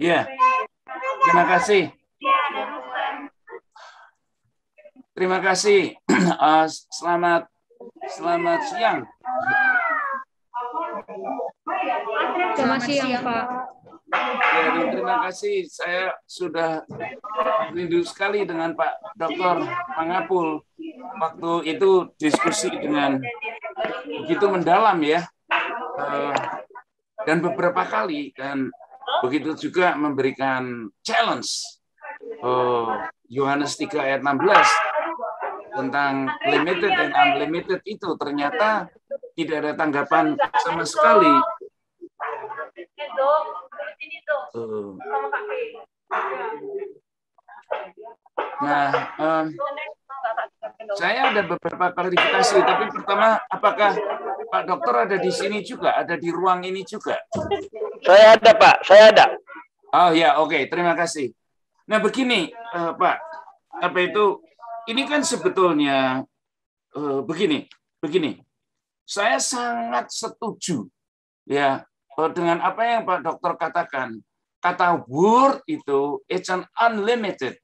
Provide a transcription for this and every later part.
Ya, terima kasih. Terima kasih. Selamat siang. Selamat siang, Pak. Ya, dan terima kasih. Saya sudah rindu sekali dengan Pak Dr. Mangapul. Waktu itu diskusi dengan begitu mendalam ya. Dan beberapa kali, dan begitu juga memberikan challenge. Yohanes 3 ayat 16 tentang limited and unlimited itu ternyata tidak ada tanggapan sama sekali. Nah, saya ada beberapa klarifikasi, tapi pertama, apakah Pak Dokter ada di sini juga, ada di ruang ini juga? Saya ada, Pak. Saya ada. Oh ya, oke. Terima kasih. Nah, begini, Pak, apa itu? Ini kan sebetulnya begini. Saya sangat setuju ya dengan apa yang Pak Dokter katakan. Kata word itu it's an unlimited.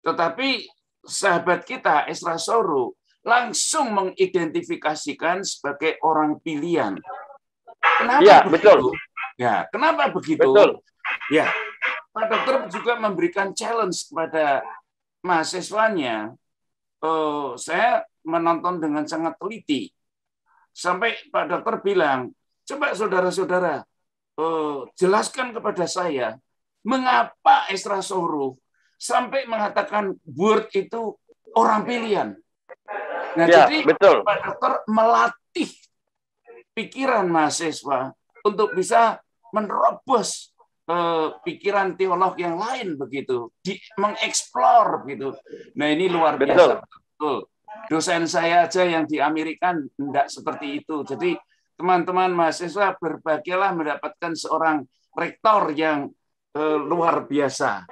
Tetapi sahabat kita Ezra Soru langsung mengidentifikasikan sebagai orang pilihan. Kenapa ya, begitu? Betul. Ya, kenapa begitu? Betul. Ya, Pak Dokter juga memberikan challenge kepada mahasiswanya. Saya menonton dengan sangat teliti. Sampai Pak Dokter bilang, coba saudara-saudara, jelaskan kepada saya, mengapa Ezra Soru sampai mengatakan word itu orang pilihan. Nah, ya, jadi betul. Pak Dokter melatih pikiran mahasiswa untuk bisa menerobos pikiran teolog yang lain begitu, mengeksplor gitu. Nah, ini luar biasa. Betul. Dosen saya aja yang di Amerika tidak seperti itu. Jadi teman-teman mahasiswa berbahagialah mendapatkan seorang rektor yang luar biasa.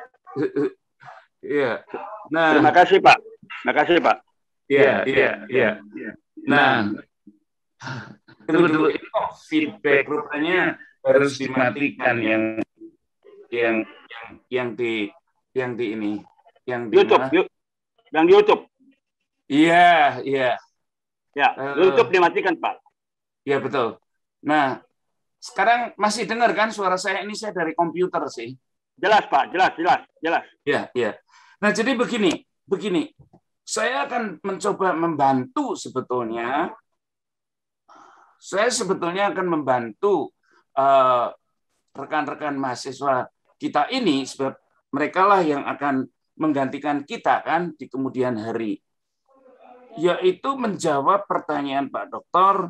Iya. Nah, terima kasih, Pak. Terima kasih, Pak. Iya. Nah, dulu feedback rupanya harus dimatikan yang di ini, yang di YouTube, yang YouTube. Iya. Ya, YouTube dimatikan, Pak. Iya, betul. Nah, sekarang masih dengar kan suara saya? Ini saya dari komputer sih. Jelas, Pak. Jelas. Iya. Nah, jadi begini. Saya akan mencoba membantu sebetulnya. Saya sebetulnya akan membantu rekan-rekan mahasiswa kita ini, sebab mereka lah yang akan menggantikan kita kan di kemudian hari. Yaitu menjawab pertanyaan Pak Dokter,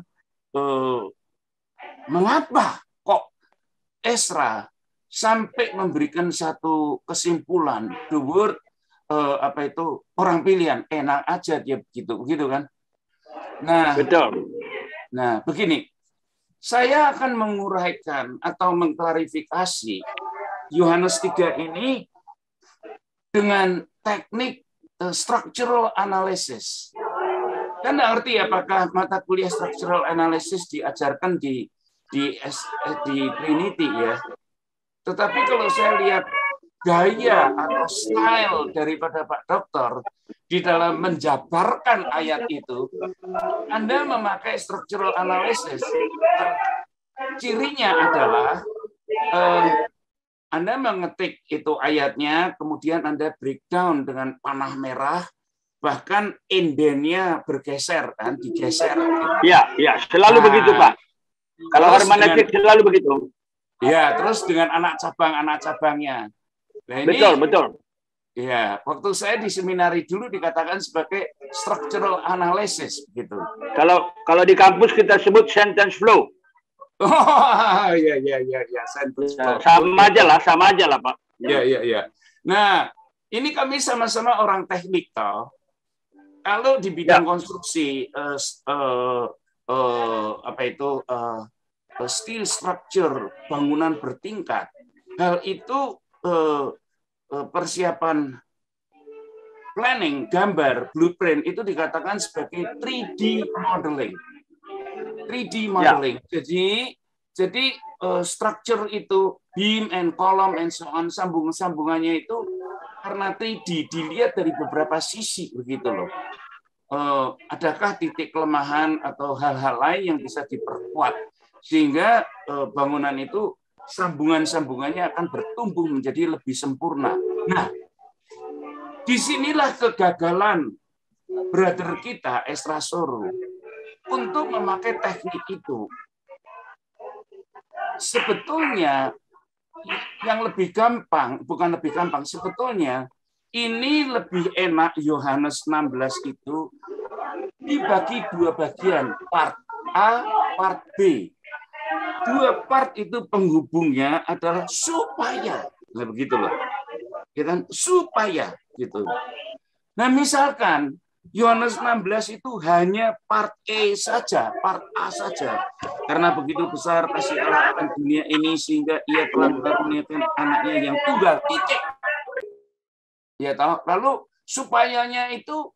mengapa kok Ezra sampai memberikan satu kesimpulan, the word orang pilihan, enak aja dia begitu kan? Nah, betul. Nah, begini, saya akan menguraikan atau mengklarifikasi Yohanes 3 ini dengan teknik structural analysis. Kan nggak ngerti apakah mata kuliah structural analysis diajarkan di Trinity ya. Tetapi kalau saya lihat gaya atau style daripada Pak Dokter di dalam menjabarkan ayat itu, Anda memakai structural analysis. Cirinya adalah Anda mengetik itu ayatnya, kemudian Anda breakdown dengan panah merah, bahkan indennya bergeser kan, digeser. Iya, selalu begitu, Pak. Kalau hermeneutik selalu begitu. Ya, terus dengan anak cabangnya. Nah, ini, betul. Ya, waktu saya di seminari dulu dikatakan sebagai structural analysis gitu. Kalau di kampus kita sebut sentence flow. Oh, iya, sentence flow. Sama aja lah, Pak. Iya. Nah, ini kami sama-sama orang teknik toh. Kalau di bidang konstruksi steel structure, bangunan bertingkat, hal itu persiapan planning, gambar, blueprint itu dikatakan sebagai 3D modeling. 3D modeling. Jadi structure itu, beam and column and so on, sambungannya itu karena 3D dilihat dari beberapa sisi begitu loh. Adakah titik kelemahan atau hal-hal lain yang bisa diperkuat sehingga bangunan itu sambungan-sambungannya akan bertumbuh menjadi lebih sempurna. Nah, disinilah kegagalan brother kita Ezra Soru untuk memakai teknik itu. Sebetulnya yang lebih gampang, bukan lebih gampang, sebetulnya ini lebih enak Yohanes 16 itu dibagi dua bagian, part A, part B. Dua part itu penghubungnya adalah supaya, nah begitu loh, supaya gitu. Nah misalkan Yohanes 16 itu hanya part E saja, part A saja, karena begitu besar kasih Allah akan dunia ini sehingga Ia telah mengaruniakan anaknya yang tunggal, titik. Ya tahu. Lalu supayanya itu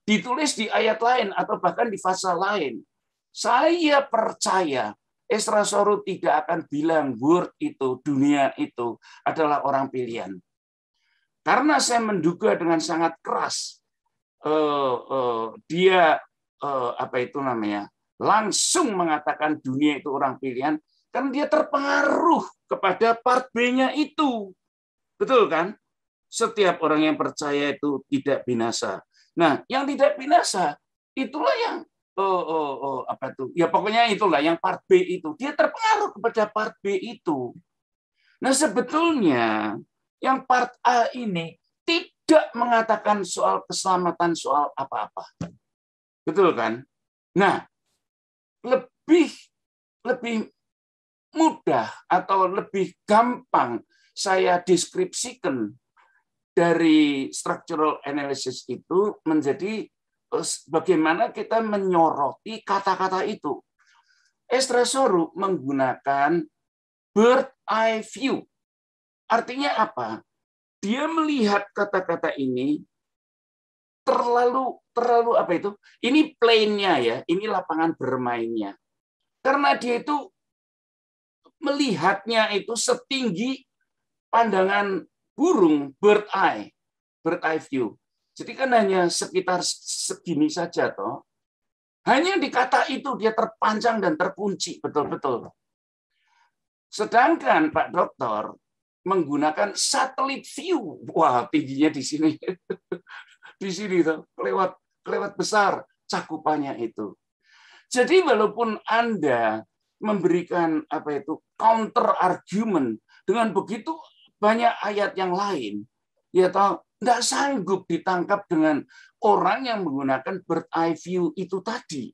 ditulis di ayat lain atau bahkan di pasal lain. Saya percaya Ezra Soru tidak akan bilang world itu, dunia itu adalah orang pilihan. Karena saya menduga dengan sangat keras dia apa itu namanya langsung mengatakan dunia itu orang pilihan, kan dia terpengaruh kepada part B-nya itu. Betul kan? Setiap orang yang percaya itu tidak binasa. Nah, yang tidak binasa itulah yang apa itu? Ya pokoknya itulah yang part B itu. Dia terpengaruh kepada part B itu. Nah, sebetulnya yang part A ini tidak mengatakan soal keselamatan, soal apa-apa. Betul kan? Nah, lebih mudah atau lebih gampang saya deskripsikan dari structural analysis itu menjadi bagaimana kita menyoroti kata-kata itu. Ezra Soru menggunakan bird eye view. Artinya apa? Dia melihat kata-kata ini terlalu apa itu? Ini plane-nya ya, ini lapangan bermainnya. Karena dia itu melihatnya itu setinggi pandangan burung, bird eye view. Jadi kan hanya sekitar segini saja toh. Hanya di kata itu dia terpanjang dan terkunci betul-betul. Sedangkan Pak Dokter menggunakan satellite view. Wah, tingginya di sini. Di sini toh, kelewat besar cakupannya itu. Jadi walaupun Anda memberikan apa itu counter argument dengan begitu banyak ayat yang lain, ya tahu tidak sanggup ditangkap dengan orang yang menggunakan bird eye view itu tadi.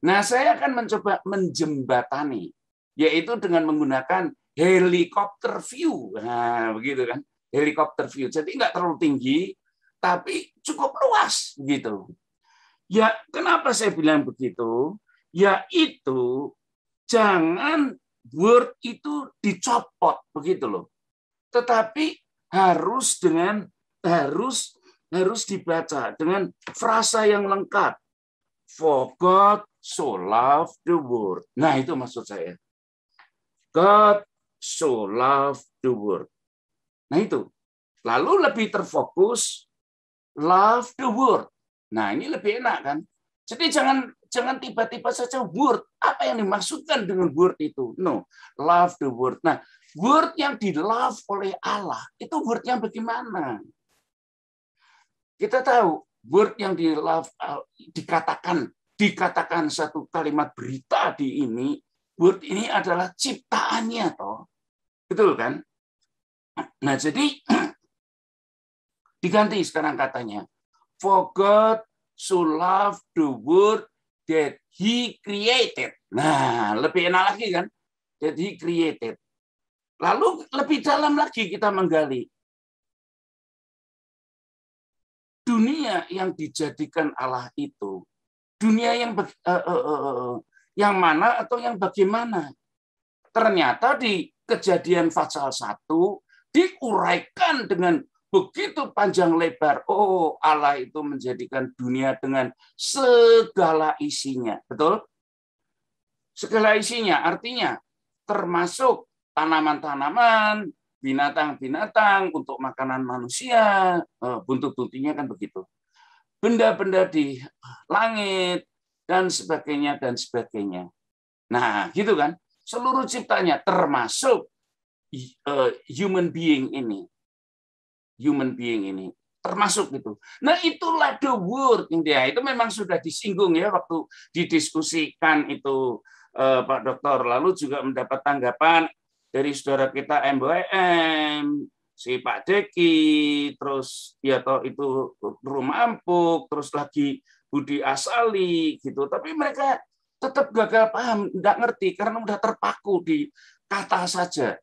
Nah, saya akan mencoba menjembatani, yaitu dengan menggunakan helikopter view. Nah, begitu kan, helikopter view. Jadi nggak terlalu tinggi, tapi cukup luas, gitu. Ya, kenapa saya bilang begitu? Yaitu jangan word itu dicopot, begitu loh. Tetapi harus dibaca dengan frasa yang lengkap. For God so loved the world. Nah, itu maksud saya. God so loved the world. Nah, itu. Lalu lebih terfokus love the world. Nah, ini lebih enak kan? Jadi jangan tiba-tiba saja word. Apa yang dimaksudkan dengan word itu? No, love the world. Nah, word yang di-love oleh Allah, itu word yang bagaimana? Kita tahu, word yang di-love dikatakan satu kalimat berita di ini, word ini adalah ciptaannya, toh. Betul kan? Nah, jadi diganti sekarang katanya. For God so loved the world that He created. Nah, lebih enak lagi kan? That He created. Lalu lebih dalam lagi kita menggali. Dunia yang dijadikan Allah itu, dunia yang mana atau yang bagaimana? Ternyata di Kejadian pasal 1 diuraikan dengan begitu panjang lebar. Oh, Allah itu menjadikan dunia dengan segala isinya. Betul? Segala isinya artinya termasuk tanaman-tanaman, binatang-binatang untuk makanan manusia, buntut-buntutnya kan begitu. Benda-benda di langit dan sebagainya dan sebagainya. Nah, gitu kan? Seluruh ciptanya termasuk human being ini. Human being ini termasuk itu. Nah, itulah the word India. Itu memang sudah disinggung ya waktu didiskusikan itu Pak Dokter. Lalu juga mendapat tanggapan dari saudara kita MBM, si Pak Deki, terus ya toh itu Rumah Ampuk, terus lagi Budi Asali gitu. Tapi mereka tetap gagal paham, nggak ngerti karena udah terpaku di kata saja.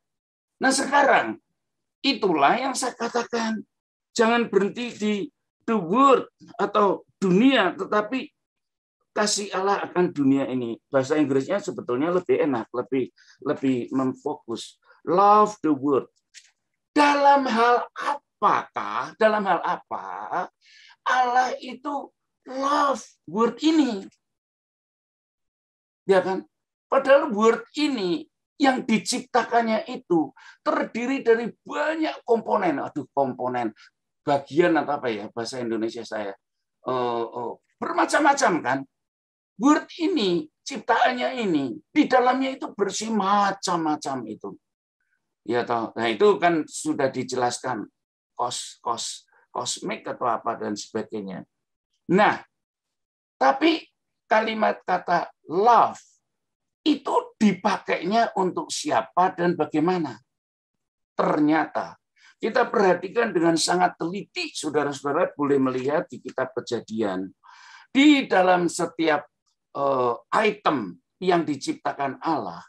Nah, sekarang itulah yang saya katakan. Jangan berhenti di the world atau dunia, tetapi kasih Allah akan dunia ini. Bahasa Inggrisnya sebetulnya lebih enak, lebih memfokus. Love the world. Dalam hal apakah? Dalam hal apa Allah itu love word ini? Ya kan? Padahal word ini yang diciptakannya itu terdiri dari banyak komponen. Aduh, komponen. Bagian atau apa ya bahasa Indonesia saya bermacam-macam kan. Word ini ciptaannya ini di dalamnya itu bersih macam-macam itu ya toh. Nah, itu kan sudah dijelaskan kosmik atau apa dan sebagainya. Nah, tapi kalimat kata love itu dipakainya untuk siapa dan bagaimana. Ternyata kita perhatikan dengan sangat teliti, saudara-saudara boleh melihat di kitab Kejadian. Di dalam setiap item yang diciptakan Allah,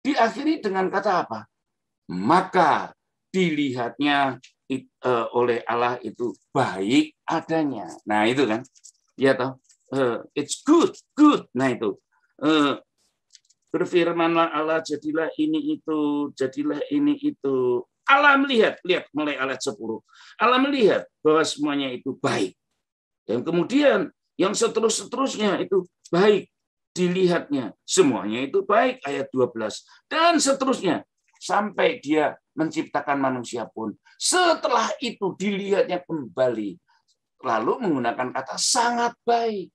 diakhiri dengan kata apa? Maka dilihatnya oleh Allah itu baik adanya. Nah, itu kan. Ya toh. It's good, good. Nah, itu. Berfirmanlah Allah, jadilah ini itu, jadilah ini itu. Allah melihat, lihat mulai ayat 10. Allah melihat bahwa semuanya itu baik. Dan kemudian yang seterusnya itu baik dilihatnya. Semuanya itu baik, ayat 12. Dan seterusnya sampai dia menciptakan manusia pun. Setelah itu dilihatnya kembali. Lalu menggunakan kata sangat baik.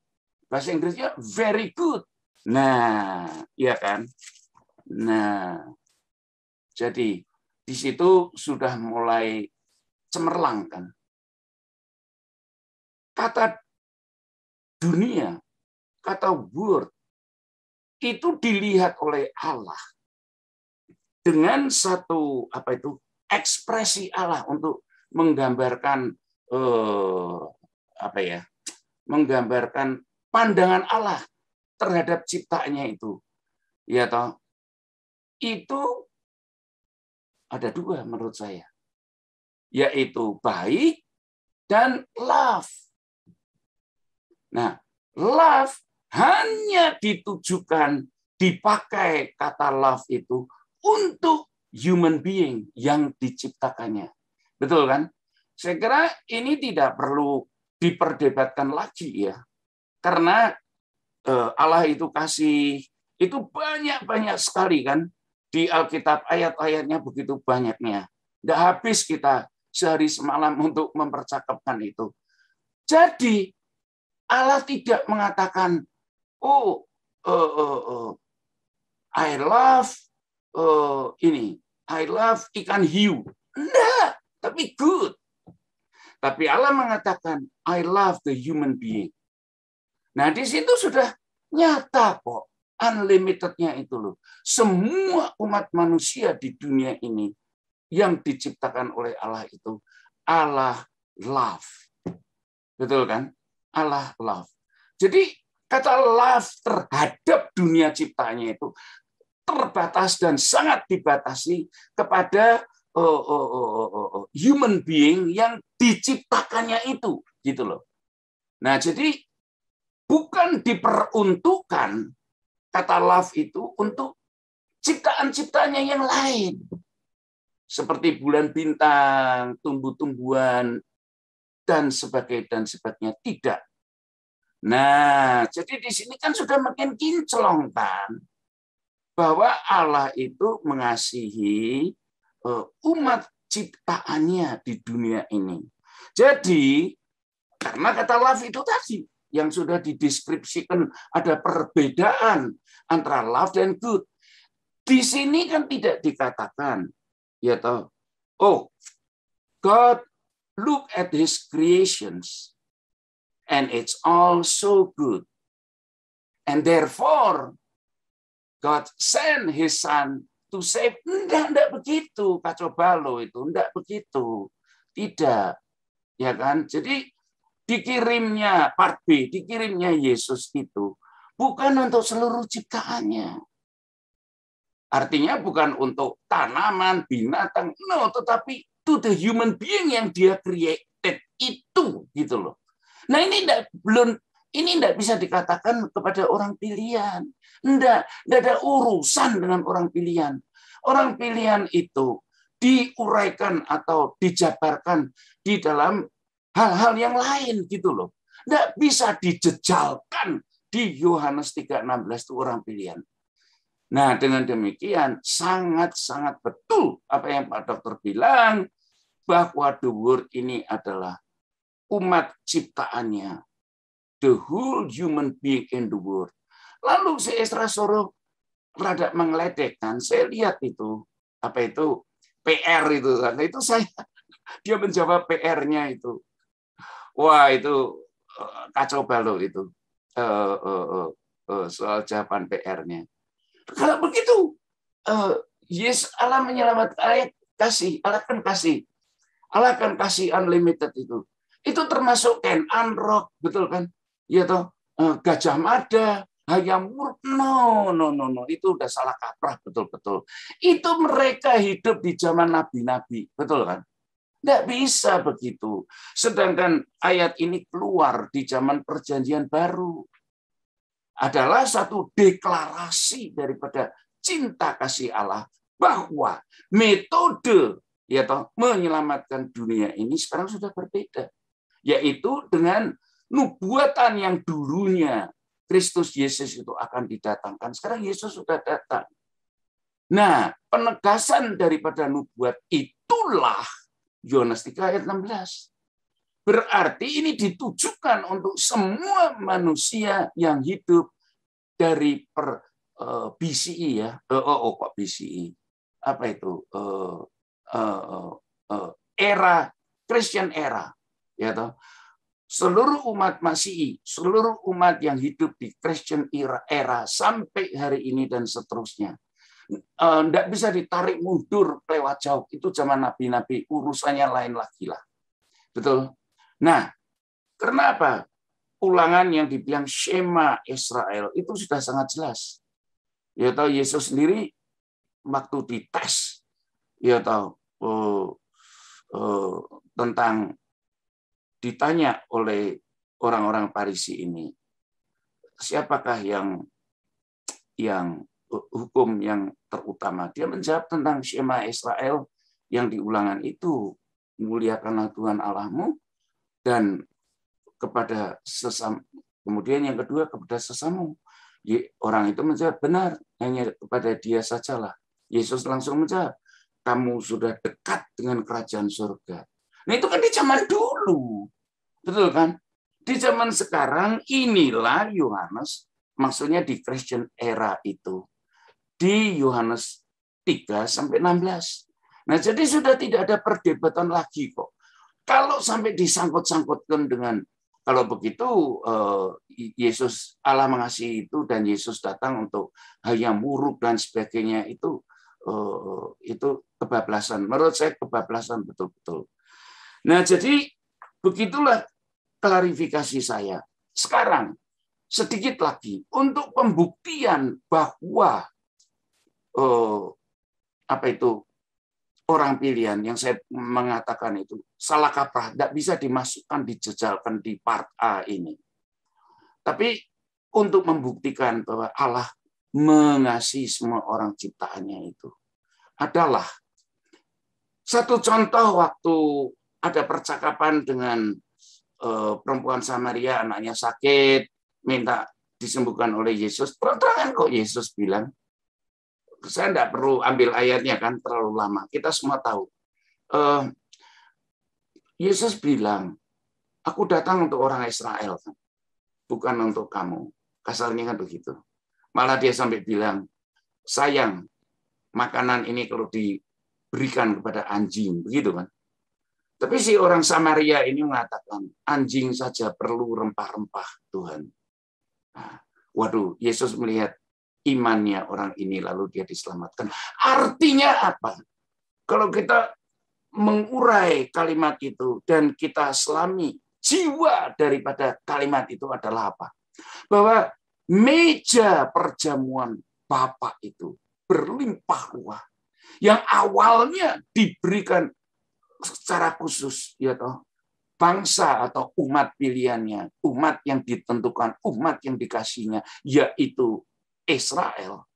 Bahasa Inggrisnya very good. Nah, iya kan? Nah, jadi di situ sudah mulai cemerlang kan. Kata dunia, kata word, itu dilihat oleh Allah dengan satu ekspresi Allah untuk menggambarkan menggambarkan pandangan Allah terhadap ciptaannya itu. Ya toh. Itu ada dua menurut saya, yaitu baik dan love. Nah, love hanya ditujukan, dipakai kata love itu untuk human being yang diciptakannya. Betul kan? Saya kira ini tidak perlu diperdebatkan lagi ya. Karena Allah itu kasih, itu banyak-banyak sekali kan. Di Alkitab ayat-ayatnya begitu banyaknya. Nggak habis kita sehari semalam untuk mempercakapkan itu. Jadi Allah tidak mengatakan, I love I love ikan hiu. Enggak, tapi good. Tapi Allah mengatakan, I love the human being. Nah, di situ sudah nyata kok. Unlimitednya itu loh. Semua umat manusia di dunia ini yang diciptakan oleh Allah itu Allah love. Betul kan? Allah love. Jadi kata love terhadap dunia ciptaannya itu terbatas dan sangat dibatasi kepada human being yang diciptakannya itu, gitu loh. Nah, jadi bukan diperuntukkan kata love itu untuk ciptaan-ciptaannya yang lain. Seperti bulan bintang, tumbuh-tumbuhan, dan sebagainya. Tidak. Nah, jadi di sini kan sudah makin kinclong kan. bahwa Allah itu mengasihi umat ciptaannya di dunia ini. Jadi, karena kata love itu tadi, yang sudah dideskripsikan ada perbedaan antara love dan good. Di sini kan tidak dikatakan, ya toh, oh, God look at his creations and it's all so good. And therefore, God sent his son to save. Enggak begitu, kacau balau itu. Enggak begitu. Tidak. Ya kan? Jadi dikirimnya part B, dikirimnya Yesus itu bukan untuk seluruh ciptaannya. Artinya bukan untuk tanaman, binatang, no, tetapi to the human being yang dia created itu, gitu loh. Nah ini tidak bisa dikatakan kepada orang pilihan. Tidak ada urusan dengan orang pilihan. Orang pilihan itu diuraikan atau dijabarkan di dalam hal-hal yang lain gitu loh. Tidak bisa dijejalkan di Yohanes 3:16 itu orang pilihan. Nah, dengan demikian sangat-sangat betul apa yang Pak Dokter bilang, bahwa the word ini adalah umat ciptaannya. The whole human being in the world. Lalu si Ezra Suruh rada mengeledekkan. Saya lihat itu, apa itu, PR itu. Nah, itu dia menjawab PR-nya itu. Wah, itu kacau balau itu. Soal jawaban PR-nya. Kalau begitu, yes, Allah menyelamatkan, Allah kan kasih. Allah kan kasih unlimited itu. Itu termasuk Ken Unrock, betul kan? Ya toh, Gajah Mada, Hayam Wuruk, no, itu udah salah kaprah betul-betul. Itu mereka hidup di zaman nabi-nabi, betul kan? Tidak bisa begitu. Sedangkan ayat ini keluar di zaman Perjanjian Baru. Adalah satu deklarasi daripada cinta kasih Allah bahwa metode ya toh menyelamatkan dunia ini sekarang sudah berbeda, yaitu dengan nubuatan yang dulunya Kristus Yesus itu akan didatangkan. Sekarang Yesus sudah datang. Nah, penegasan daripada nubuat itulah Yohanes 3 ayat 16. Berarti ini ditujukan untuk semua manusia yang hidup dari BCE ya. Kok BCE? Apa itu? Era Christian era, ya toh. Seluruh umat Masihi, seluruh umat yang hidup di Christian era sampai hari ini dan seterusnya. Tidak bisa ditarik mundur lewat jauh. Itu zaman nabi-nabi, urusannya lain lagi lah. Betul? Nah, kenapa ulangan yang dibilang Shema Israel itu sudah sangat jelas. Ya tahu Yesus sendiri waktu dites, ya tahu tentang ditanya oleh orang-orang Farisi ini, siapakah yang hukum yang terutama? Dia menjawab tentang Shema Israel yang di ulangan itu, muliakanlah Tuhan Allahmu dan kepada sesama. Kemudian yang kedua kepada sesamamu. Orang itu menjawab, benar, hanya kepada dia sajalah. Yesus langsung menjawab, kamu sudah dekat dengan kerajaan surga. Nah itu kan di zaman dulu. Betul kan? Di zaman sekarang inilah Yohanes, maksudnya di Christian era itu. Di Yohanes 3-16. Nah jadi sudah tidak ada perdebatan lagi kok. Kalau sampai disangkut-sangkutkan dengan, kalau begitu Yesus Allah mengasihi itu dan Yesus datang untuk hayam wuruk dan sebagainya itu kebablasan. Menurut saya kebablasan betul-betul. Nah jadi begitulah klarifikasi saya. Sekarang sedikit lagi untuk pembuktian bahwa orang pilihan yang saya mengatakan itu salah kaprah, tidak bisa dimasukkan, dijejalkan di part A ini. Tapi untuk membuktikan bahwa Allah mengasihi semua orang ciptaannya itu adalah satu contoh waktu ada percakapan dengan perempuan Samaria, anaknya sakit, minta disembuhkan oleh Yesus. Terang-terangan kok Yesus bilang, saya tidak perlu ambil ayatnya kan terlalu lama. Kita semua tahu. Yesus bilang, aku datang untuk orang Israel, bukan untuk kamu. Kasarnya kan begitu. Malah dia sampai bilang, sayang, makanan ini kalau diberikan kepada anjing, begitu kan? Tapi si orang Samaria ini mengatakan, anjing saja perlu rempah-rempah Tuhan. Nah, waduh, Yesus melihat imannya orang ini, lalu dia diselamatkan. Artinya apa? Kalau kita mengurai kalimat itu dan kita selami, jiwa daripada kalimat itu adalah apa? Bahwa meja perjamuan Bapa itu berlimpah ruah. Yang awalnya diberikan secara khusus, ya toh, bangsa atau umat pilihannya, umat yang ditentukan, umat yang dikasihnya, yaitu Israel,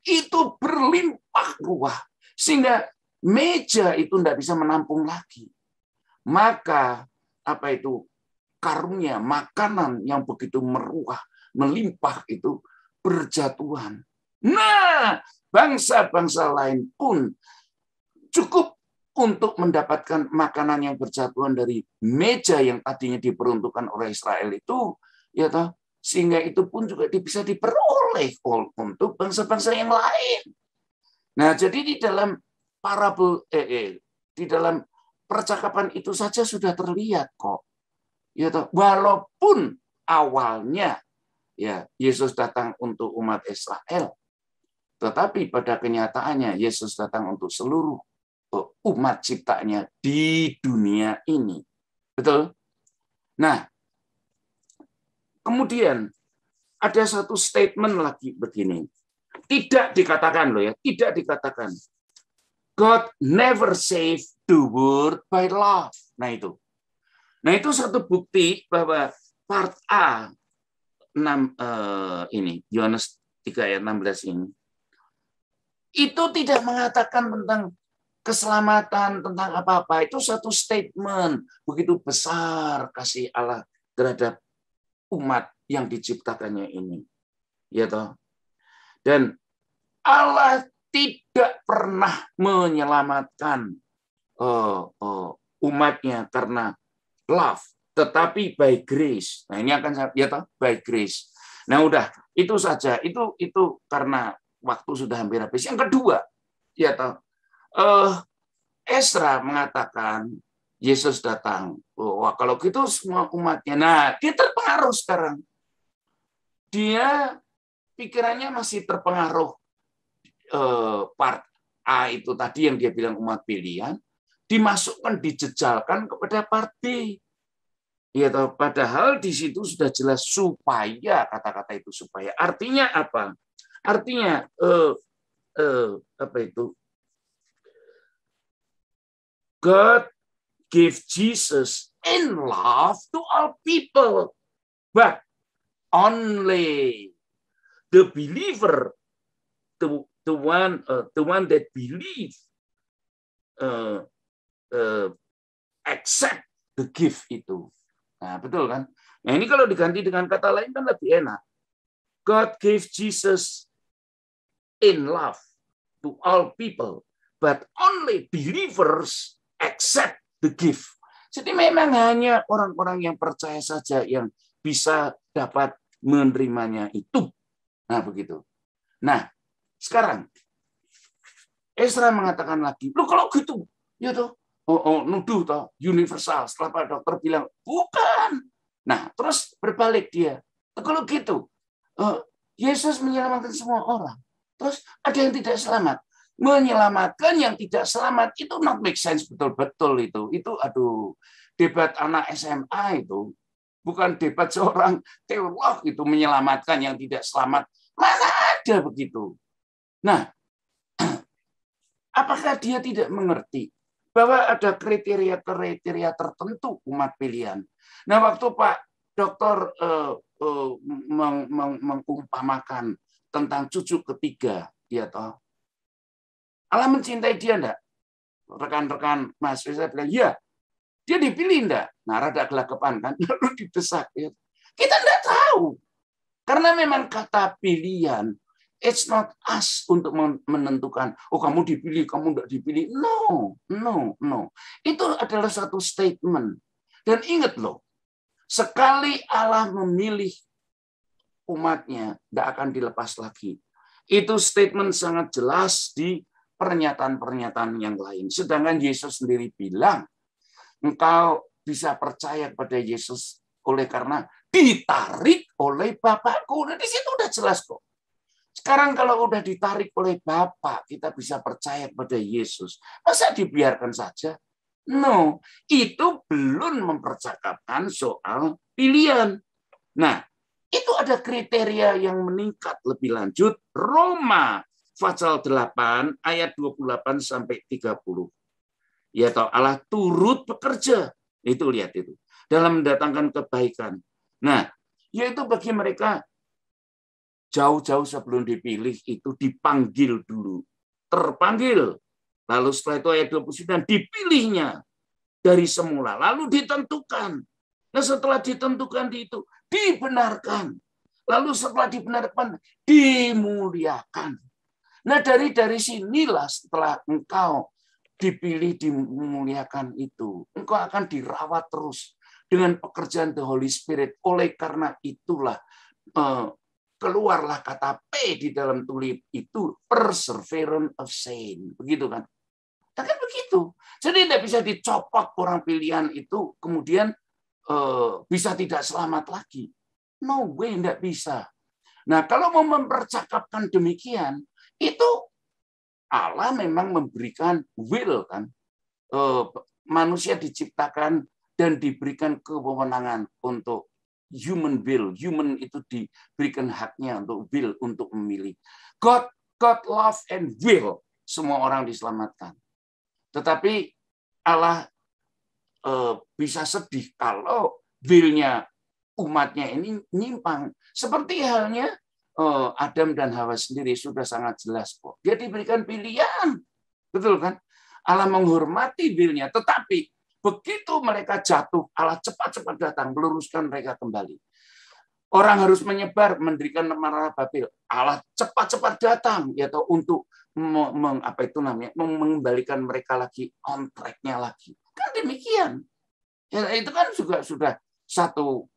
itu berlimpah ruah sehingga meja itu tidak bisa menampung lagi. Maka apa itu karunia makanan yang begitu meruah, melimpah itu berjatuhan. Nah, bangsa-bangsa lain pun cukup untuk mendapatkan makanan yang berjatuhan dari meja yang tadinya diperuntukkan oleh Israel itu, ya toh, sehingga itu pun juga bisa diperoleh untuk bangsa-bangsa yang lain. Nah, jadi di dalam parabel di dalam percakapan itu saja sudah terlihat kok. Ya toh, walaupun awalnya ya Yesus datang untuk umat Israel, tetapi pada kenyataannya Yesus datang untuk seluruh umat ciptanya di dunia ini. Betul? Nah, kemudian ada satu statement lagi begini. Tidak dikatakan loh ya, tidak dikatakan God never save the world by love. Nah itu satu bukti bahwa part A 6 ini Yohanes 3 ayat 16 ini itu tidak mengatakan tentang keselamatan, tentang apa-apa. Itu satu statement begitu besar kasih Allah terhadap umat yang diciptakannya ini. Ya toh. Dan Allah tidak pernah menyelamatkan umatnya karena love, tetapi by grace. Nah, ini akan ya toh, by grace. Nah, udah, itu saja. Itu karena waktu sudah hampir habis. Yang kedua, ya toh, Ezra mengatakan Yesus datang. Wah, kalau gitu semua umatnya. Nah, dia terpengaruh sekarang. Dia pikirannya masih terpengaruh part A itu tadi yang dia bilang umat pilihan, dimasukkan, dijejalkan kepada part B. Ya, padahal di situ sudah jelas supaya, kata-kata itu supaya. Artinya apa? Artinya apa itu? God gave Jesus in love to all people, but only the believer, the one that believe, accept the gift itu. Nah, betul kan? Nah, ini kalau diganti dengan kata lain kan lebih enak. God gave Jesus in love to all people, but only believers accept the gift. Jadi memang hanya orang-orang yang percaya saja yang bisa dapat menerimanya itu. Nah, begitu. Nah, sekarang Ezra mengatakan lagi, lu kalau gitu, ya tuh, nuduh toh universal. Setelah Pak Dokter bilang bukan. Nah, terus berbalik dia. Kalau gitu, Yesus menyelamatkan semua orang. Terus ada yang tidak selamat. Menyelamatkan yang tidak selamat itu not make sense betul-betul itu. Itu aduh, debat anak SMA itu. Bukan debat seorang teolog itu menyelamatkan yang tidak selamat. Mana ada begitu. Nah, apakah dia tidak mengerti bahwa ada kriteria-kriteria tertentu umat pilihan? Nah, waktu Pak Dokter mengumpamakan tentang cucu ketiga, dia tahu Allah mencintai dia enggak? Rekan-rekan mahasiswa saya bilang, ya. Dia dipilih enggak? Nah, rada gelagapan kan, lalu didesak. Ya. Kita enggak tahu. Karena memang kata pilihan It's not us untuk menentukan, oh kamu dipilih, kamu tidak dipilih. No, no, no. Itu adalah satu statement. Dan ingat loh, sekali Allah memilih umatnya, tidak akan dilepas lagi. Itu statement sangat jelas di pernyataan-pernyataan yang lain. Sedangkan Yesus sendiri bilang, engkau bisa percaya kepada Yesus oleh karena ditarik oleh Bapakku. Nah, di situ udah jelas kok. Sekarang kalau udah ditarik oleh Bapa, kita bisa percaya kepada Yesus. Masa dibiarkan saja? No, itu belum mempercakapkan soal pilihan. Nah, itu ada kriteria yang meningkat lebih lanjut. Roma pasal 8 ayat 28 sampai 30. Ya toh, Allah turut bekerja. Itu lihat itu. Dalam mendatangkan kebaikan. Nah, yaitu bagi mereka jauh-jauh sebelum dipilih itu dipanggil dulu. Terpanggil. Lalu setelah itu ayat 29 dipilihnya dari semula. Lalu ditentukan. Nah setelah ditentukan itu dibenarkan. Lalu setelah dibenarkan dimuliakan. Nah dari sinilah setelah engkau dipilih dimuliakan itu. Engkau akan dirawat terus dengan pekerjaan The Holy Spirit. Oleh karena itulah keluarlah kata P di dalam tulip itu, perseverance of saint. Begitu kan? Nah, kan begitu. Jadi tidak bisa dicopot orang pilihan itu, kemudian bisa tidak selamat lagi. No way, tidak bisa. Nah, kalau mau mempercakapkan demikian, itu Allah memang memberikan will kan. Manusia diciptakan dan diberikan kewenangan untuk human will. Human itu diberikan haknya untuk will, untuk memilih. God love and will. Semua orang diselamatkan. Tetapi Allah bisa sedih kalau will-nya umatnya ini nyimpang. Seperti halnya Adam dan Hawa sendiri sudah sangat jelas kok. Dia diberikan pilihan. Betul kan? Allah menghormati will-nya. Tetapi begitu mereka jatuh, Allah cepat-cepat datang, meluruskan mereka kembali. Orang harus menyebar, mendirikan menara Babel. Allah cepat-cepat datang, yaitu untuk mengembalikan mereka lagi on track-nya lagi. Kan demikian. Ya, itu kan juga sudah satu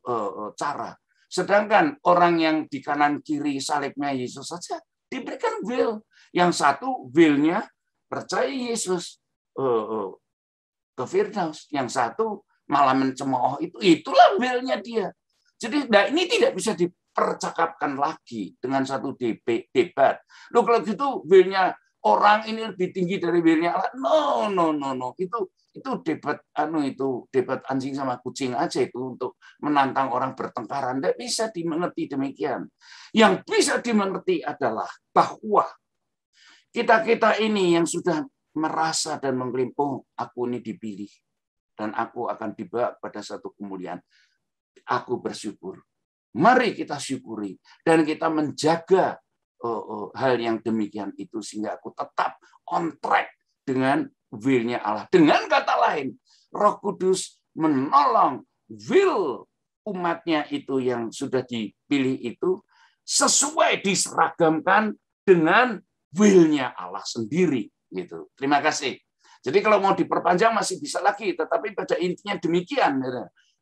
cara. Sedangkan orang yang di kanan kiri salibnya Yesus saja diberikan will. Yang satu will-nya percaya Yesus. Ke Firdaus, yang satu malah mencemooh itulah will-nya dia. Jadi nah ini tidak bisa dipercakapkan lagi dengan satu debat. Loh kalau gitu will-nya orang ini lebih tinggi dari will-nya Allah. No. Itu debat debat anjing sama kucing aja itu untuk menantang orang bertengkaran. Tidak bisa dimengerti demikian. Yang bisa dimengerti adalah bahwa kita ini yang sudah merasa dan mengklaim, oh aku ini dipilih dan aku akan dibawa pada satu kemuliaan. Aku bersyukur. Mari kita syukuri dan kita menjaga hal yang demikian itu sehingga aku tetap on track dengan will-nya Allah. Dengan kata lain, Roh Kudus menolong will umatnya itu yang sudah dipilih itu sesuai diseragamkan dengan will-nya Allah sendiri. Gitu. Terima kasih. Jadi kalau mau diperpanjang masih bisa lagi, tetapi pada intinya demikian.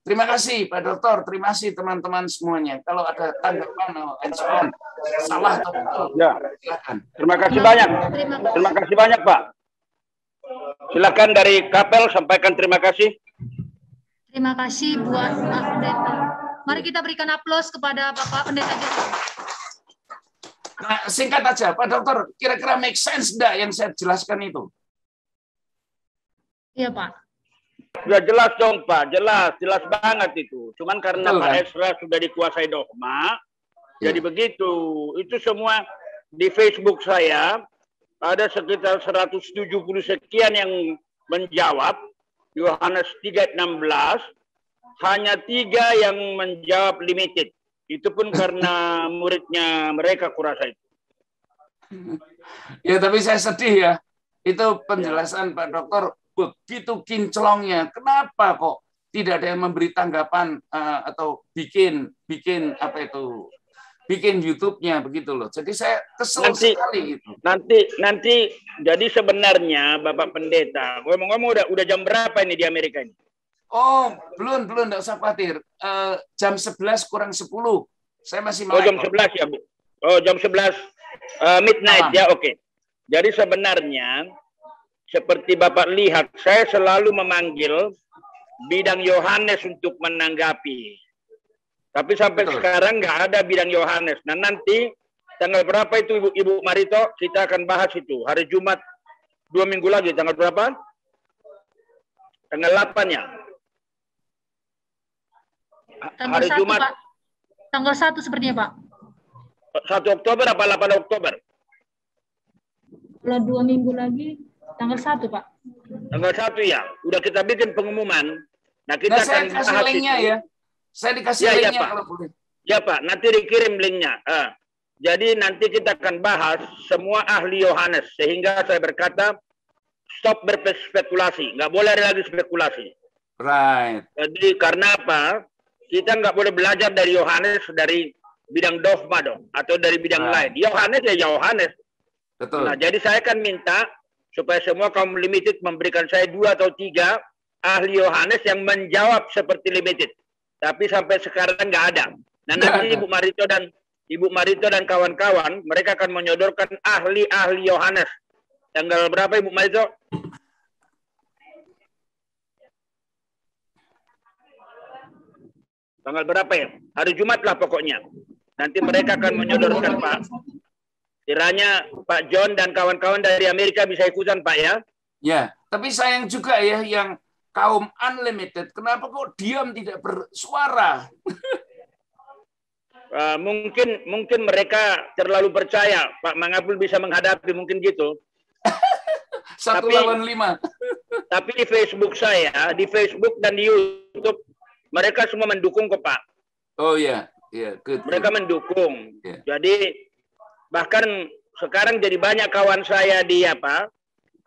Terima kasih Pak Dokter, terima kasih teman-teman semuanya. Kalau ada tanggapan, salah atau betul, ya. Silakan. Terima kasih banyak. Terima kasih banyak Pak. Silakan dari Kapel sampaikan terima kasih. Terima kasih buat Pak Pendeta. Mari kita berikan aplaus kepada Bapak Pendeta Joshua. Nah, singkat aja, Pak Dokter, kira-kira make sense enggak yang saya jelaskan itu? Iya, Pak. Sudah jelas dong, Pak. Jelas banget itu. Cuman karena betul, Pak kan? Ezra sudah dikuasai dogma, jadi begitu. Itu semua di Facebook saya, ada sekitar 170 sekian yang menjawab, Yohanes 3:16, hanya 3 yang menjawab limited. Itu pun karena muridnya mereka kurasa itu. Ya, tapi saya sedih ya. Itu penjelasan Pak Dokter begitu kinclongnya. Kenapa kok tidak ada yang memberi tanggapan atau bikin apa itu bikin YouTube-nya begitu loh. Jadi saya kesel sekali gitu. Nanti jadi sebenarnya Bapak Pendeta, ngomong-ngomong udah jam berapa ini di Amerika ini? Oh, belum, enggak usah khawatir. Jam 11 kurang 10. Saya masih melek. Oh, jam 11 ya, Bu. Oh, jam 11 midnight ya, oke. Jadi sebenarnya seperti Bapak lihat, saya selalu memanggil bidang Yohanes untuk menanggapi. Tapi sampai sekarang nggak ada bidang Yohanes. Nah nanti tanggal berapa itu Ibu Marito? Kita akan bahas itu. Hari Jumat 2 minggu lagi. Tanggal berapa? Tanggal 8 ya. Hari Jumat. Pak. Tanggal 1 sepertinya Pak. 1 Oktober apa 8 Oktober? Kalau 2 minggu lagi tanggal 1 Pak. Tanggal 1 ya. Udah kita bikin pengumuman. Nah kita akan kasih linknya ya. Saya dikasih linknya Pak. kalau boleh. Ya Pak, nanti dikirim linknya. Jadi nanti kita akan bahas semua ahli Yohanes. Sehingga saya berkata, stop berspekulasi. Nggak boleh ada lagi spekulasi. Right. Jadi karena apa? Kita nggak boleh belajar dari Yohanes dari bidang dogma dong. Atau dari bidang lain. Yohanes ya Yohanes. Betul. Nah, jadi saya akan minta supaya semua kaum limited memberikan saya 2 atau 3 ahli Yohanes yang menjawab seperti limited. Tapi sampai sekarang nggak ada. Nah nanti Ibu Marito dan kawan-kawan mereka akan menyodorkan ahli-ahli Yohanes. Tanggal berapa Ibu Marito? Tanggal berapa ya? Hari Jumat lah pokoknya. Nanti mereka akan menyodorkan Pak. Kiranya Pak John dan kawan-kawan dari Amerika bisa ikutan Pak ya. Ya, tapi sayang juga ya yang kaum unlimited, kenapa kok diam tidak bersuara? Mungkin mereka terlalu percaya Pak Mangapul bisa menghadapi, mungkin gitu. 1 lawan 5. Tapi di Facebook saya, di Facebook dan di YouTube, mereka semua mendukung kok Pak. Oh ya, mereka mendukung. Yeah. Jadi bahkan sekarang jadi banyak kawan saya di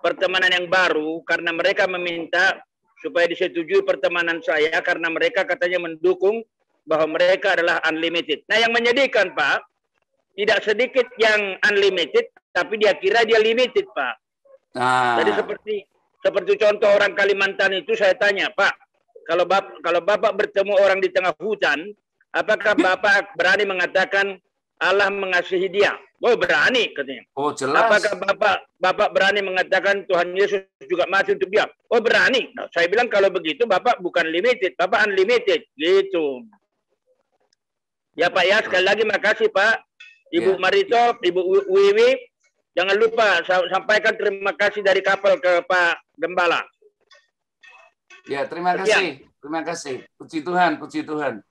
pertemanan yang baru karena mereka meminta supaya disetujui pertemanan saya karena mereka katanya mendukung bahwa mereka adalah unlimited. Nah yang menyedihkan Pak, tidak sedikit yang unlimited, tapi dia kira dia limited Pak. Jadi seperti contoh orang Kalimantan itu saya tanya, Pak, kalau Bapak bertemu orang di tengah hutan, apakah Bapak berani mengatakan Allah mengasihi dia? Oh berani katanya. Oh jelas. Apakah Bapak berani mengatakan Tuhan Yesus juga mati untuk dia? Oh berani. Nah, saya bilang kalau begitu Bapak bukan limited, Bapak unlimited. Gitu. Ya Pak ya, sekali lagi makasih Pak. Ibu Marito, Ibu Wiwi. Jangan lupa sampaikan terima kasih dari kapal ke Pak Gembala. Ya terima kasih. Terima kasih. Puji Tuhan, puji Tuhan.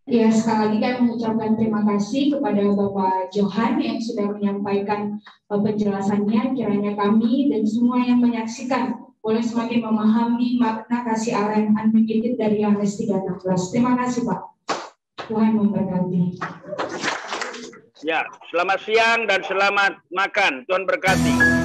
Ya, sekali lagi kami mengucapkan terima kasih kepada Bapak Johan yang sudah menyampaikan penjelasannya. Kiranya kami dan semua yang menyaksikan boleh semakin memahami makna kasih Allah yang unlimited dari Yohanes 3:16. Terima kasih Pak. Tuhan memberkati. Ya, selamat siang dan selamat makan. Tuhan berkati.